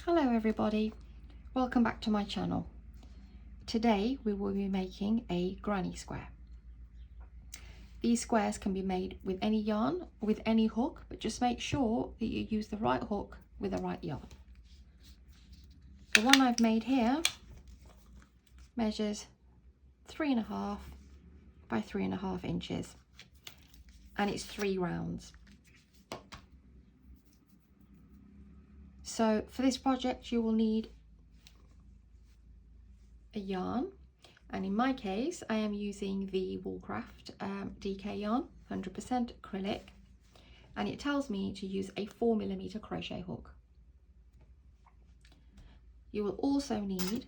Hello everybody, welcome back to my channel. Today we will be making a granny square. These squares can be made with any yarn, with any hook, but just make sure that you use the right hook with the right yarn. The one I've made here measures 3.5 by 3.5 inches and it's 3 rounds. So for this project you will need a yarn, and in my case I am using the Woolcraft DK yarn, 100% acrylic, and it tells me to use a 4mm crochet hook. You will also need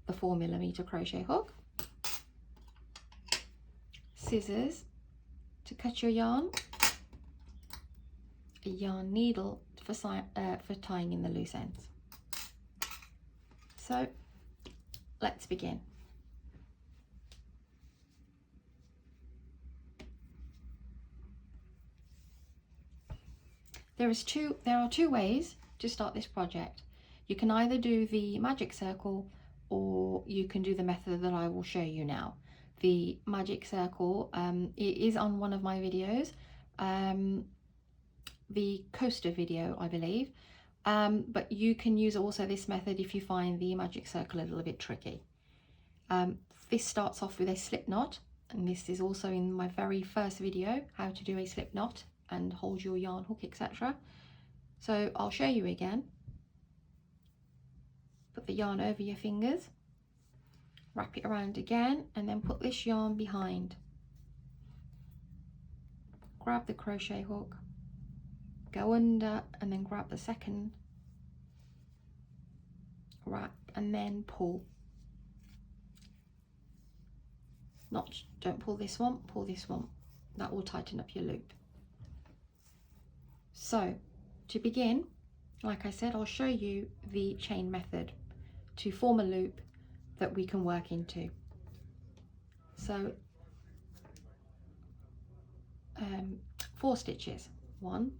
the 4mm crochet hook, scissors to cut your yarn, a yarn needle for tying in the loose ends. So let's begin. There are two ways to start this project. You can either do the magic circle or you can do the method that I will show you now. The magic circle it is on one of my videos, the coaster video I believe, but you can use also this method if you find the magic circle a little bit tricky. This starts off with a slip knot, and this is also in my very first video, how to do a slip knot and hold your yarn hook, etc. So I'll show you again. Put the yarn over your fingers, wrap it around again, and then put this yarn behind. Grab the crochet hook, go under, and then grab the second, wrap, and then pull. Don't pull this one, pull this one. That will tighten up your loop. So to begin, like I said, I'll show you the chain method to form a loop that we can work into. So 4 stitches, 1,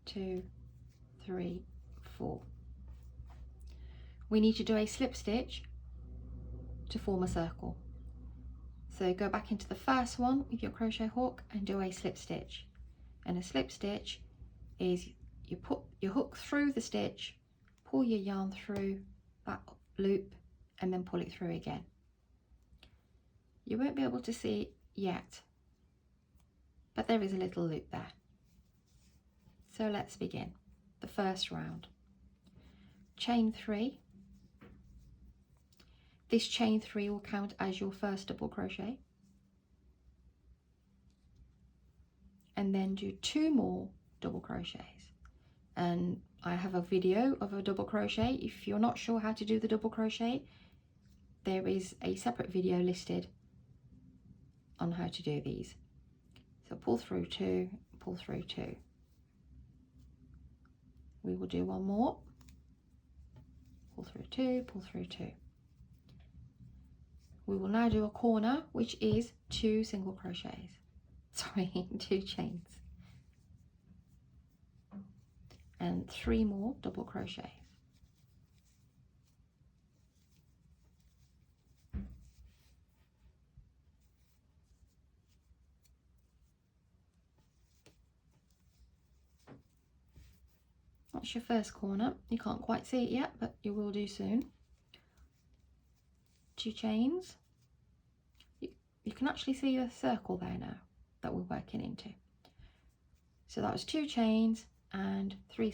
2, 3, 4. We need to do a slip stitch to form a circle. So go back into the first one with your crochet hook and do a slip stitch. And a slip stitch is you put your hook through the stitch, pull your yarn through that loop, and then pull it through again. You won't be able to see it yet, but there is a little loop there. So let's begin the first round. Chain 3. This chain 3 will count as your first double crochet, and then do 2 more double crochets. And I have a video of a double crochet. If you're not sure how to do the double crochet, there is a separate video listed on how to do these. So pull through 2, pull through 2. We will do 1 more, pull through 2, pull through 2. We will now do a corner, which is 2 single crochets, sorry, 2 chains, and 3 more double crochets. That's your first corner. You can't quite see it yet, but you will do soon. 2 chains. You can actually see the circle there now that we're working into. So that was 2 chains and 3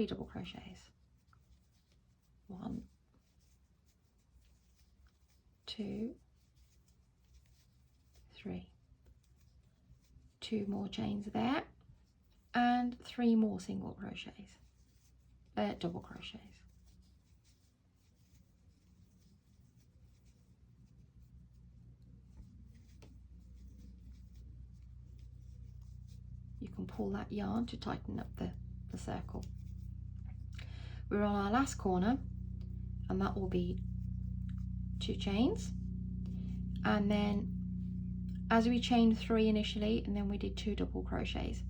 double crochets. 1, 2, 3. 2 more chains there, and 3 more single crochets, double crochets. You can pull that yarn to tighten up the circle. We're on our last corner, and that will be 2 chains, and then as we chained 3 initially, and then we did 2 double crochets.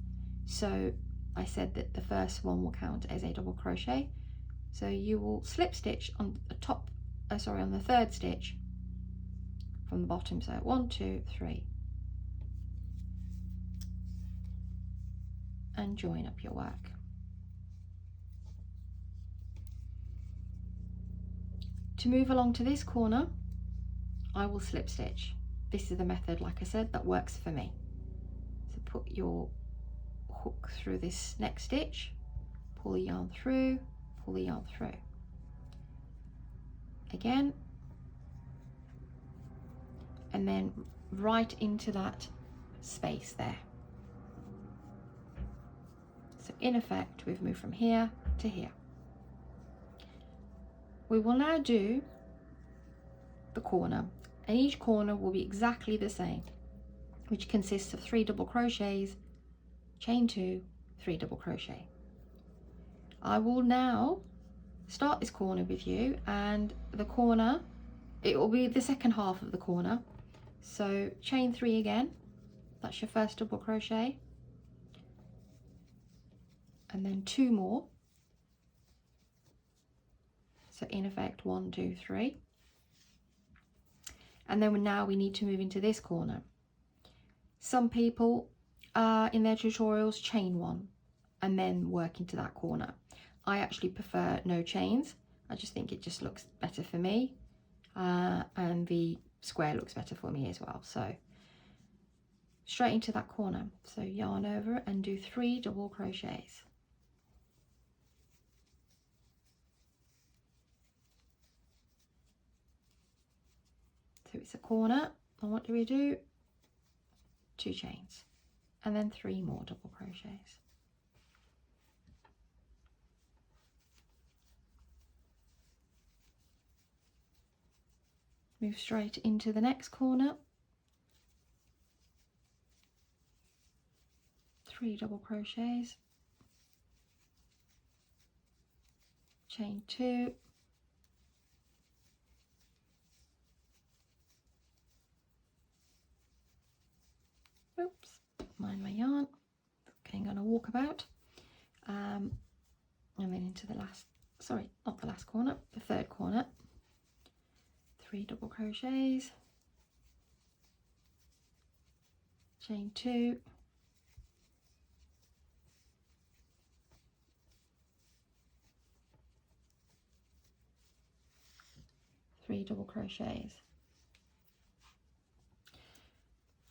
So I said that the first one will count as a double crochet, So you will slip stitch on the top, on the third stitch from the bottom. So 1, 2, 3, and join up your work. To move along to this corner, I will slip stitch. This is the method, like I said, that works for me. So put your hook through this next stitch, pull the yarn through, pull the yarn through. Again, and then right into that space there. So in effect, we've moved from here to here. We will now do the corner, and each corner will be exactly the same, which consists of 3 double crochets, chain 2, 3 double crochet. I will now start this corner with you, and the corner, it will be the second half of the corner. So chain 3 again, that's your first double crochet, and then 2 more. So in effect 1, 2, 3. And then now we need to move into this corner. Some people in their tutorials chain 1 and then work into that corner. I actually prefer no chains. I just think it just looks better for me, and the square looks better for me as well. So straight into that corner. So yarn over and do 3 double crochets. So it's a corner, and what do we do? 2 chains, and then 3 more double crochets. Move straight into the next corner, 3 double crochets, chain 2, oops, mind my yarn, getting on a walkabout, and then into the last, sorry, not the last corner, the third corner, 3 double crochets, chain 2, three double crochets.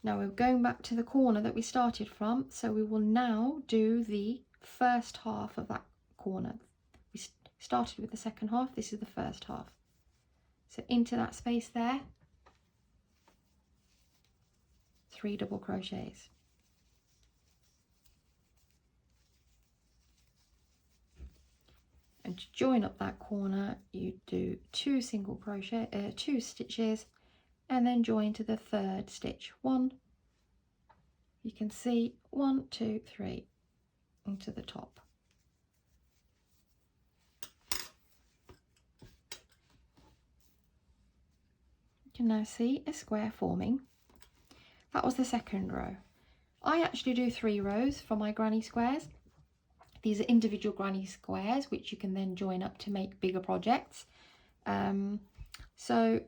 Now we're going back to the corner that we started from, so we will now do the first half of that corner. We started with the second half, this is the first half. So into that space there, 3 double crochets. And to join up that corner, you do 2 single crochet, 2 stitches, and then join to the third stitch. 1, you can see 1, 2, 3 into the top. You can now see a square forming. That was the second row. I actually do 3 rows for my granny squares. These are individual granny squares which you can then join up to make bigger projects. So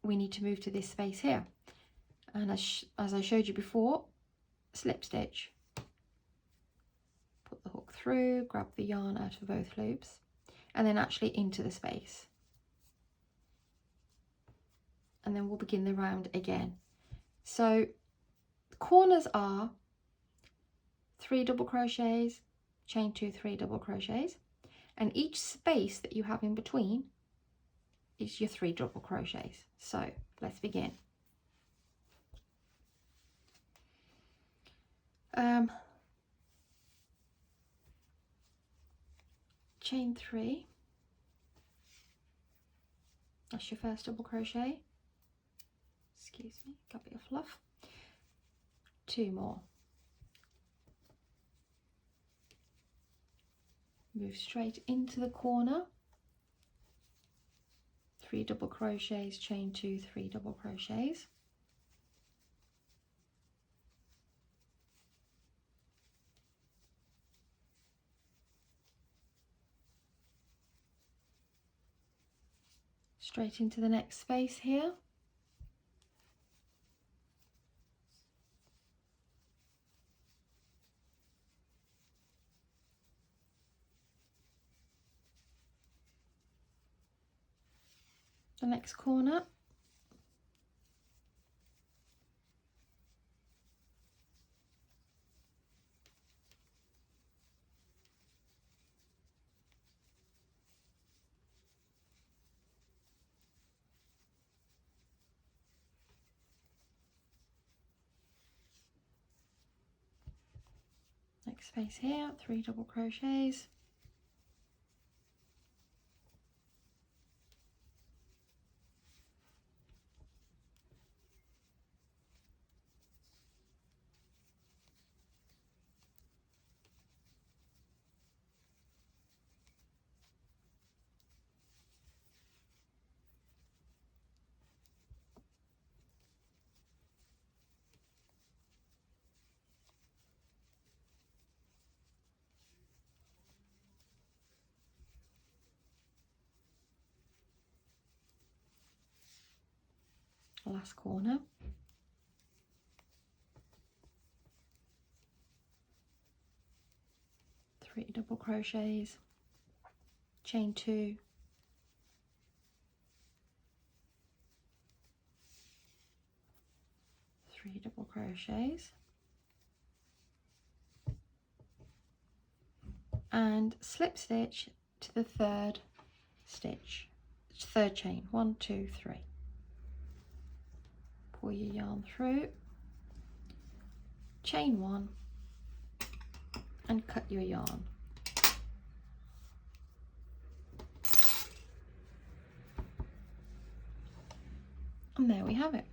we need to move to this space here, and as I showed you before, slip stitch, put the hook through, grab the yarn out of both loops, and then actually into the space, and then we'll begin the round again. So the corners are 3 double crochets, chain 2, 3 double crochets, and each space that you have in between is your 3 double crochets. So let's begin. Chain 3, that's your first double crochet, excuse me, got a bit of fluff, 2 more, move straight into the corner, 3 double crochets, chain 2, 3 double crochets, straight into the next space here. The next corner. Next space here, 3 double crochets. Last corner. Three double crochets, chain 2, three double crochets, and slip stitch to the third stitch, third chain, 1, 2, 3. Pull your yarn through, chain 1, and cut your yarn. And there we have it.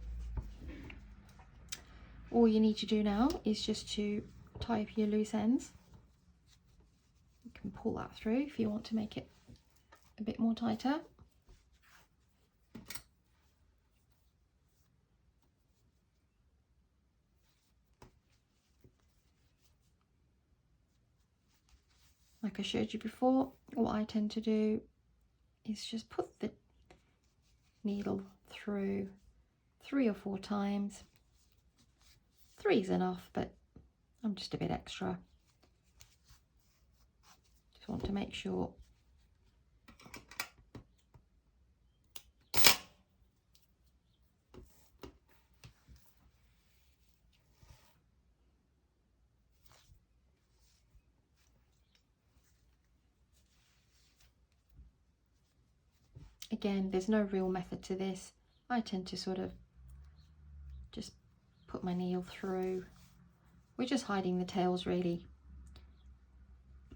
All you need to do now is just to tie up your loose ends. You can pull that through if you want to make it a bit more tighter. Like I showed you before, what I tend to do is just put the needle through 3 or 4 times. 3's enough, but I'm just a bit extra. Just want to make sure. Again, there's no real method to this. I tend to sort of just put my needle through. We're just hiding the tails really.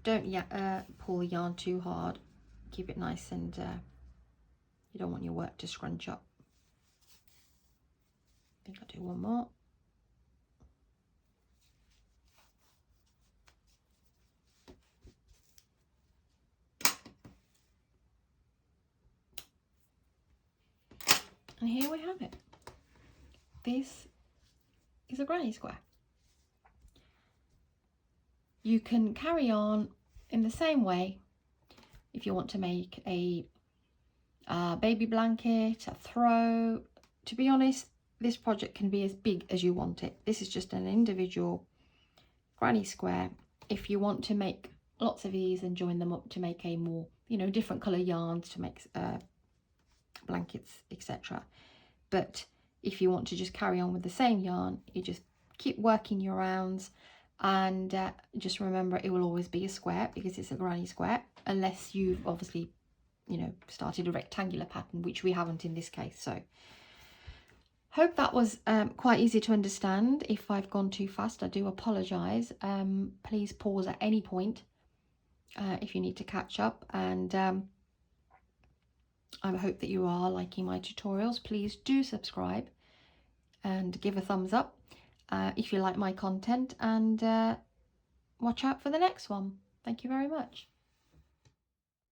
Don't pull the yarn too hard. Keep it nice, and you don't want your work to scrunch up. I think I'll do one more. And here we have it. This is a granny square. You can carry on in the same way if you want to make a baby blanket, a throw. To be honest, this project can be as big as you want it. This is just an individual granny square. If you want to make lots of these and join them up to make a more, different colour yarns to make blankets, etc. But if you want to just carry on with the same yarn, you just keep working your rounds, and just remember it will always be a square because it's a granny square, unless you've obviously started a rectangular pattern, which we haven't in this case. So hope that was quite easy to understand. If I've gone too fast, I do apologize. Please pause at any point if you need to catch up, and I hope that you are liking my tutorials. Please do subscribe and give a thumbs up if you like my content, and watch out for the next one. Thank you very much.